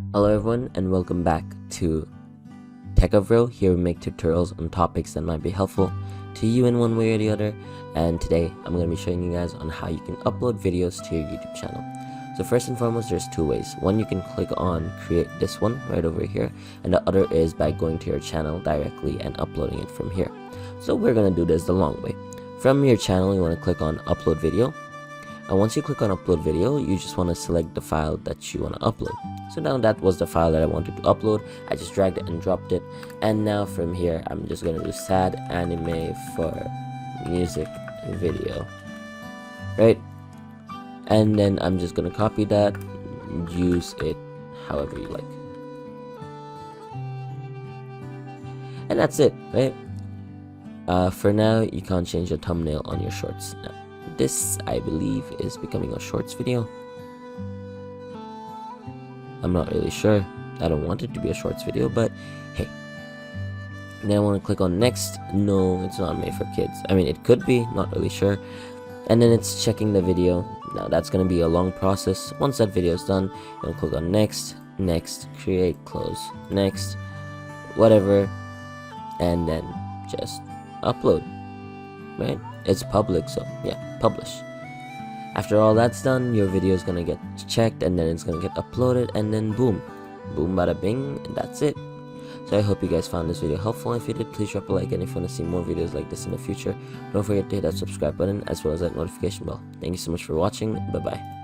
Hello everyone and welcome back to TechOverall. Here we make tutorials on topics that might be helpful to you in one way or the other, and today I'm going to be showing you guys on how you can upload videos to your YouTube channel. So first and foremost, there's two ways. One, you can click on create this one right over here, and the other is by going to your channel directly and uploading it from here. So we're going to do this the long way. From your channel, you want to click on upload video. And once you click on upload video, you just want to select the file that you want to upload. So now that was the file that I wanted to upload. I just dragged it and dropped it. And now from here, I'm just going to do sad anime for music video. Right? And then I'm just going to copy that, use it however you like. And that's it, right? For now, you can't change the thumbnail on your shorts. Now, this, I believe, is becoming a shorts video. I'm not really sure. I don't want it to be a shorts video, but hey. Then I want to click on next. No, it's not made for kids. I mean, it could be, not really sure. And then it's checking the video. Now that's going to be a long process. Once that video is done, you'll click on next, next, create, close, next, whatever, and then just upload. Right? It's public, so yeah, publish. After all that's done, your video is gonna get checked, and then it's gonna get uploaded, and then boom, boom, bada bing, and that's it. So I hope you guys found this video helpful. If you did, please drop a like, and if you want to see more videos like this in the future, don't forget to hit that subscribe button as well as that notification bell. Thank you so much for watching. Bye bye.